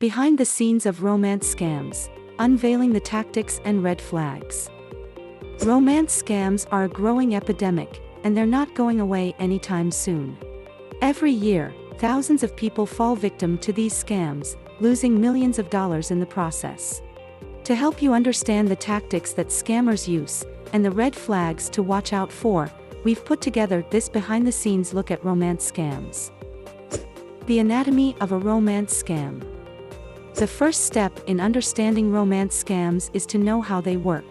Behind the scenes of romance scams, unveiling the tactics and red flags. Romance scams are a growing epidemic, and they're not going away anytime soon. Every year, thousands of people fall victim to these scams, losing millions of dollars in the process. To help you understand the tactics that scammers use, and the red flags to watch out for, we've put together this behind-the-scenes look at romance scams. The anatomy of a romance scam. The first step in understanding romance scams is to know how they work.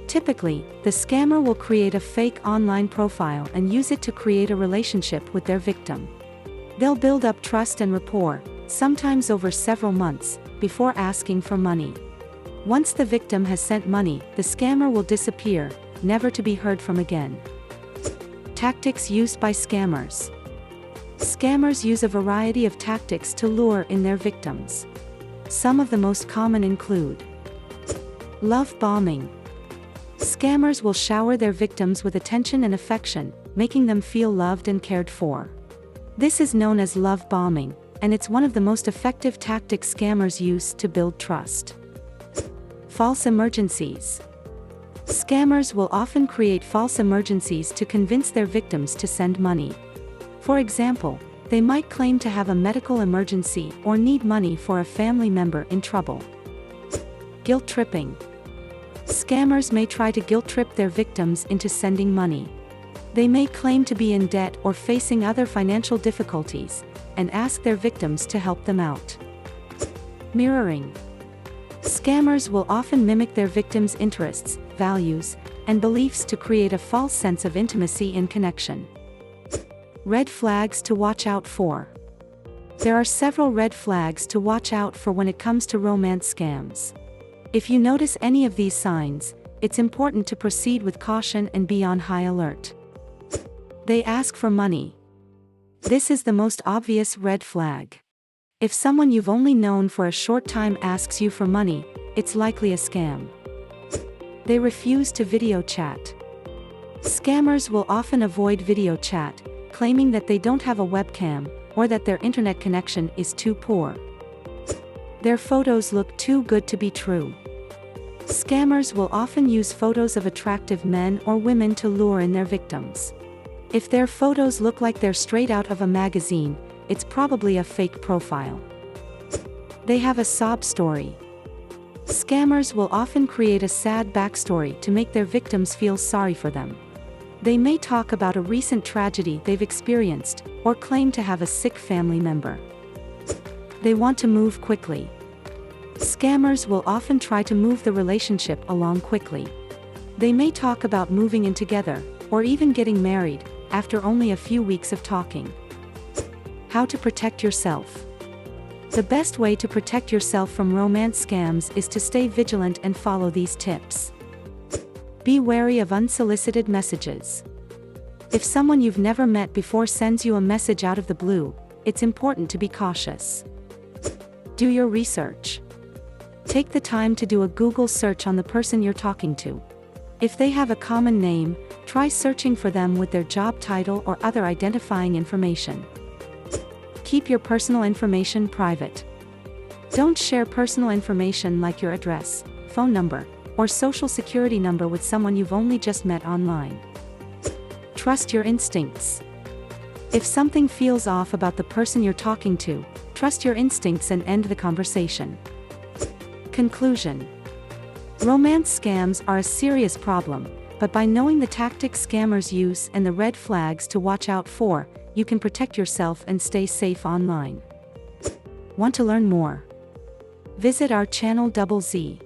Typically, the scammer will create a fake online profile and use it to create a relationship with their victim. They'll build up trust and rapport, sometimes over several months, before asking for money. Once the victim has sent money, the scammer will disappear, never to be heard from again. Tactics used by scammers. Scammers use a variety of tactics to lure in their victims. Some of the most common include love bombing. Scammers will shower their victims with attention and affection, making them feel loved and cared for. This is known as love bombing, and it's one of the most effective tactics scammers use to build trust. False emergencies. Scammers will often create false emergencies to convince their victims to send money. For example, they might claim to have a medical emergency or need money for a family member in trouble. Guilt tripping. Scammers may try to guilt trip their victims into sending money. They may claim to be in debt or facing other financial difficulties, and ask their victims to help them out. Mirroring. Scammers will often mimic their victims' interests, values, and beliefs to create a false sense of intimacy and connection. Red flags to watch out for. There are several red flags to watch out for when it comes to romance scams. If you notice any of these signs, it's important to proceed with caution and be on high alert. They ask for money. This is the most obvious red flag. If someone you've only known for a short time asks you for money, it's likely a scam. They refuse to video chat. Scammers will often avoid video chat, claiming that they don't have a webcam, or that their internet connection is too poor. Their photos look too good to be true. Scammers will often use photos of attractive men or women to lure in their victims. If their photos look like they're straight out of a magazine, it's probably a fake profile. They have a sob story. Scammers will often create a sad backstory to make their victims feel sorry for them. They may talk about a recent tragedy they've experienced, or claim to have a sick family member. They want to move quickly. Scammers will often try to move the relationship along quickly. They may talk about moving in together, or even getting married, after only a few weeks of talking. How to protect yourself. The best way to protect yourself from romance scams is to stay vigilant and follow these tips. Be wary of unsolicited messages. If someone you've never met before sends you a message out of the blue, it's important to be cautious. Do your research. Take the time to do a Google search on the person you're talking to. If they have a common name, try searching for them with their job title or other identifying information. Keep your personal information private. Don't share personal information like your address, phone number, or social security number with someone you've only just met online. Trust your instincts. If something feels off about the person you're talking to, trust your instincts and end the conversation. Conclusion. Romance scams are a serious problem, but by knowing the tactics scammers use and the red flags to watch out for, you can protect yourself and stay safe online. Want to learn more? Visit our channel ZZ.